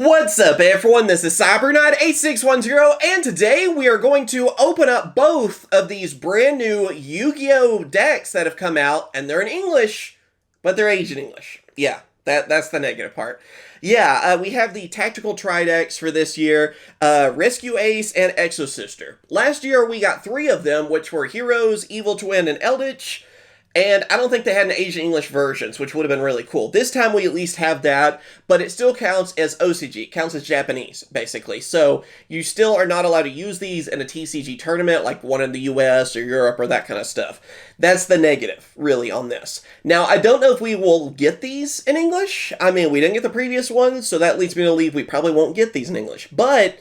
What's up, everyone? This is Cyberknight8610, and today we are going to open up both of these brand new Yu-Gi-Oh decks that have come out, and they're in English, but they're Asian English. Yeah, that's the negative part. Yeah, we have the Tactical Tri-decks for this year, Rescue Ace and Exosister. Last year we got 3 of them, which were Heroes, Evil Twin, and Eldritch. And I don't think they had an Asian English versions, which would have been really cool. This time we at least have that, but it still counts as OCG. It counts as Japanese, basically. So you still are not allowed to use these in a TCG tournament, like one in the US or Europe or that kind of stuff. That's the negative, really, on this. Now, I don't know if we will get these in English. I mean, we didn't get the previous ones, so that leads me to believe we probably won't get these in English. But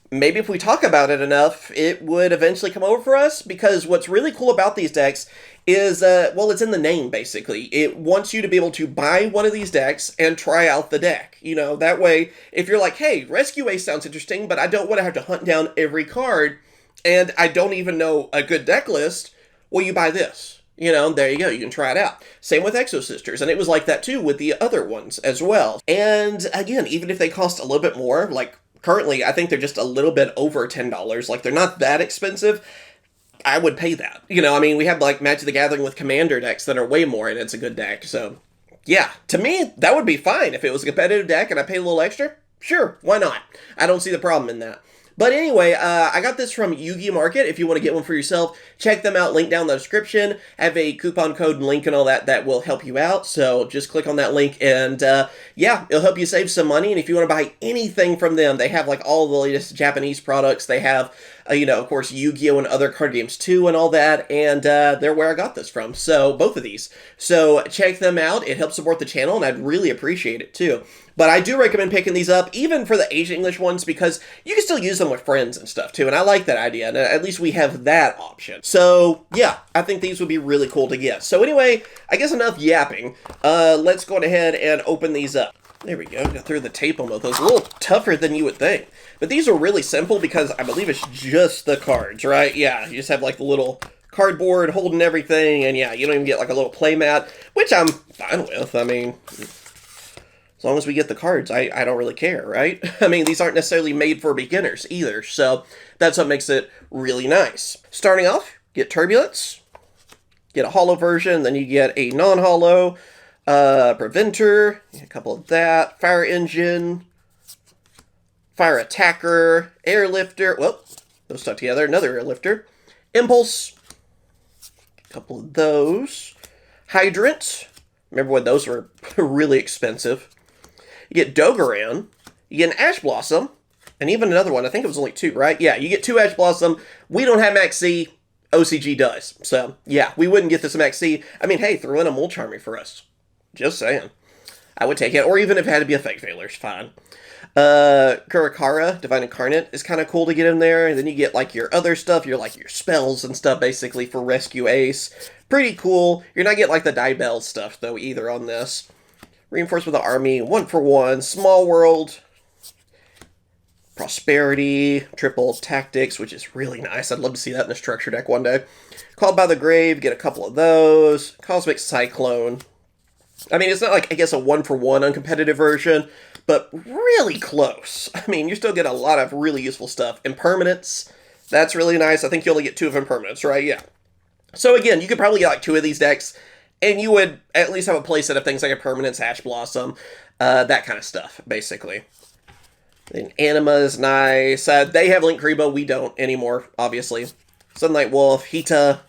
maybe if we talk about it enough, it would eventually come over for us, because what's really cool about these decks is, well, it's in the name, basically. It wants you to be able to buy one of these decks and try out the deck. You know, that way, if you're like, hey, Rescue Ace sounds interesting, but I don't want to have to hunt down every card, and I don't even know a good deck list, well, you buy this. You know, there you go, you can try it out. Same with Exosisters, and it was like that too with the other ones as well. And again, even if they cost a little bit more, like currently, I think they're just a little bit over $10, like they're not that expensive, I would pay that. You know, I mean, we have like Magic the Gathering with Commander decks that are way more, and it's a good deck. So, yeah, to me, that would be fine. If it was a competitive deck and I pay a little extra, sure, why not? I don't see the problem in that. But anyway, I got this from Yugi Market. If you want to get one for yourself, check them out. Link down in the description. I have a coupon code and link and all that that will help you out. So just click on that link and yeah, it'll help you save some money. And if you want to buy anything from them, they have like all the latest Japanese products. They have, you know, of course, Yu-Gi-Oh! And other card games too and all that. And they're where I got this from. So both of these. So check them out. It helps support the channel and I'd really appreciate it too. But I do recommend picking these up, even for the Asian English ones, because you can still use them with friends and stuff, too. And I like that idea, and at least we have that option. So, yeah, I think these would be really cool to get. So anyway, I guess enough yapping. Let's go ahead and open these up. There we go. Got through the tape on both those. A little tougher than you would think. But these are really simple because I believe it's just the cards, right? Yeah, you just have, like, the little cardboard holding everything, and yeah, you don't even get, like, a little play mat, which I'm fine with. I mean, as long as we get the cards, I don't really care, right? I mean, these aren't necessarily made for beginners either, so that's what makes it really nice. Starting off, get Turbulence, get a holo version, then you get a non-holo, Preventer, a couple of that, Fire Engine, Fire Attacker, Airlifter, well, those stuck together, another Airlifter, Impulse, a couple of those, Hydrant, remember when those were really expensive. You get Dogoran, you get an Ash Blossom, and even another one. I think it was only 2, right? Yeah, you get 2 Ash Blossom. We don't have Max C. OCG does. So, yeah, we wouldn't get this Max C. I mean, hey, throw in a Molcharmy for us. Just saying. I would take it. Or even if it had to be a Fake Failure, it's fine. Kurakara, Divine Incarnate, is kind of cool to get in there. And then you get, like, your other stuff. Your, like, your spells and stuff, basically, for Rescue Ace. Pretty cool. You're not getting, like, the Diebell stuff, though, either on this. Reinforced with the Army, 1-for-1, Small World, Prosperity, Triple Tactics, which is really nice. I'd love to see that in a structure deck one day. Called by the Grave, get a couple of those. Cosmic Cyclone. I mean, it's not like, I guess, a 1-for-1 uncompetitive version, but really close. I mean, you still get a lot of really useful stuff. Impermanence, that's really nice. I think you only get 2 of Impermanence, right? Yeah. So again, you could probably get like 2 of these decks, and you would at least have a playset of things like a Permanence, Ash Blossom, that kind of stuff, basically. Then Anima is nice. They have Link Grebo, we don't anymore, obviously. Sunlight Wolf, Hita,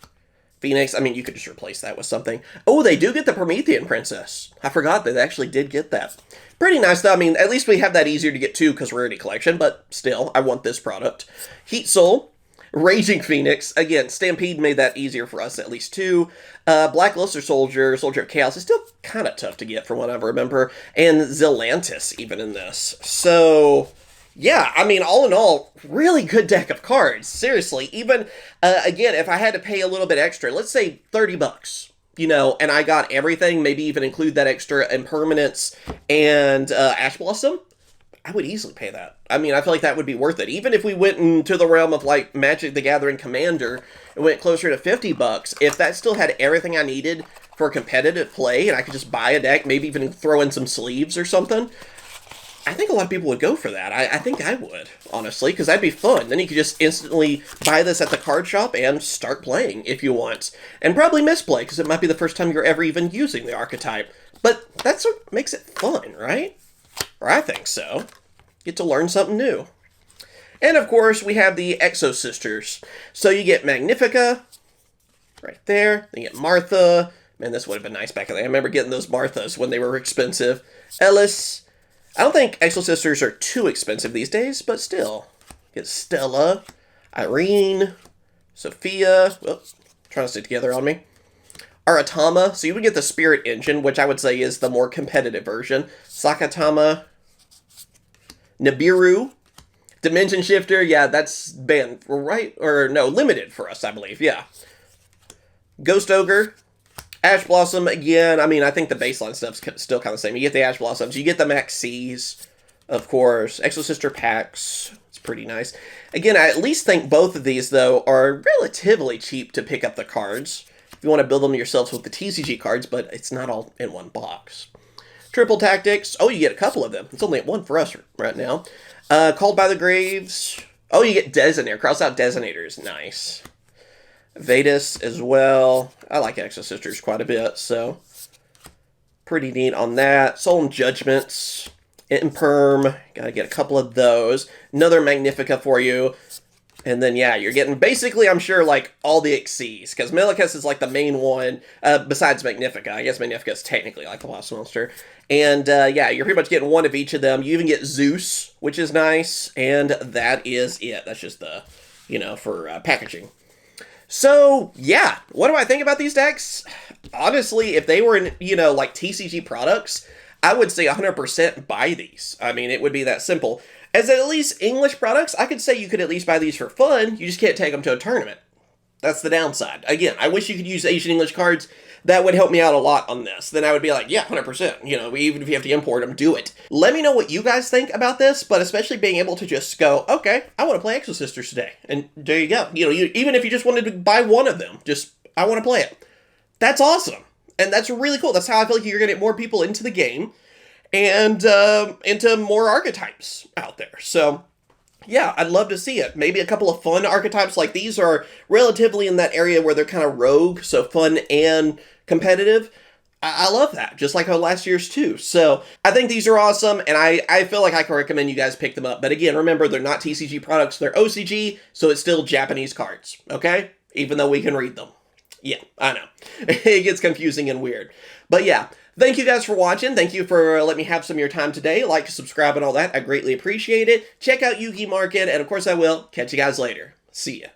Phoenix. I mean, you could just replace that with something. Oh, they do get the Promethean Princess. I forgot that they actually did get that. Pretty nice, though. I mean, at least we have that easier to get too, because Rarity Collection, but still, I want this product. Heat Soul. Raging Phoenix. Again, Stampede made that easier for us, at least too. Blackluster Soldier, Soldier of Chaos is still kind of tough to get from what I remember. And Zelantis, even in this. So, yeah, I mean, all in all, really good deck of cards. Seriously, even, again, if I had to pay a little bit extra, let's say $30, you know, and I got everything, maybe even include that extra Impermanence and Ash Blossom, I would easily pay that. I mean, I feel like that would be worth it. Even if we went into the realm of, like, Magic the Gathering Commander and went closer to $50, if that still had everything I needed for competitive play and I could just buy a deck, maybe even throw in some sleeves or something, I think a lot of people would go for that. I think I would, honestly, because that'd be fun. Then you could just instantly buy this at the card shop and start playing if you want. And probably misplay, because it might be the first time you're ever even using the archetype. But that's what makes it fun, right? Or I think so. Get to learn something new. And of course, we have the Exosisters. So you get Magnifica, right there. Then you get Martha. Man, this would have been nice back in the day. I remember getting those Marthas when they were expensive. Ellis. I don't think Exosisters are too expensive these days, but still. Get Stella, Irene, Sophia. Whoops, trying to stick together on me. Aratama. So you would get the Spirit Engine, which I would say is the more competitive version. Sakatama. Nibiru. Dimension Shifter. Yeah, that's banned, right? Or no, limited for us, I believe. Yeah. Ghost Ogre. Ash Blossom, again, I mean, I think the baseline stuff's still kind of the same. You get the Ash Blossoms, you get the Max C's, of course. Exosister packs, it's pretty nice. Again, I at least think both of these, though, are relatively cheap to pick up the cards. If you want to build them yourselves with the TCG cards, but it's not all in one box. Triple Tactics, oh, you get a couple of them. It's only one for us right now. Called by the Graves, oh, you get Designator, cross out Designators, nice. Vedas as well. I like Exosisters quite a bit, so pretty neat on that. Solemn Judgments, Imperm, gotta get a couple of those. Another Magnifica for you. And then, yeah, you're getting basically, I'm sure, like, all the Xyzs, because Milikus is, like, the main one, besides Magnifica. I guess Magnifica is technically, like, the Lost Monster. And, yeah, you're pretty much getting one of each of them. You even get Zeus, which is nice, and that is it. That's just the, you know, for packaging. So, yeah, what do I think about these decks? Honestly, if they were in, you know, like TCG products, I would say 100% buy these. I mean, it would be that simple. As at least English products, I could say you could at least buy these for fun. You just can't take them to a tournament. That's the downside. Again, I wish you could use Asian English cards. That would help me out a lot on this. Then I would be like, yeah, 100%. You know, even if you have to import them, do it. Let me know what you guys think about this, but especially being able to just go, okay, I want to play Exosisters today. And there you go. You know, even if you just wanted to buy one of them, just, I want to play it. That's awesome. And that's really cool. That's how I feel like you're going to get more people into the game and into more archetypes out there. So, yeah, I'd love to see it. Maybe a couple of fun archetypes like these are relatively in that area where they're kind of rogue, so fun and competitive. I love that, just like our last year's too. So I think these are awesome, and I feel like I can recommend you guys pick them up. But again, remember, they're not TCG products, they're OCG, so it's still Japanese cards, okay? Even though we can read them. Yeah, I know. It gets confusing and weird. But yeah, thank you guys for watching. Thank you for letting me have some of your time today. Like, subscribe, and all that. I greatly appreciate it. Check out Yugi Market, and of course I will. Catch you guys later. See ya.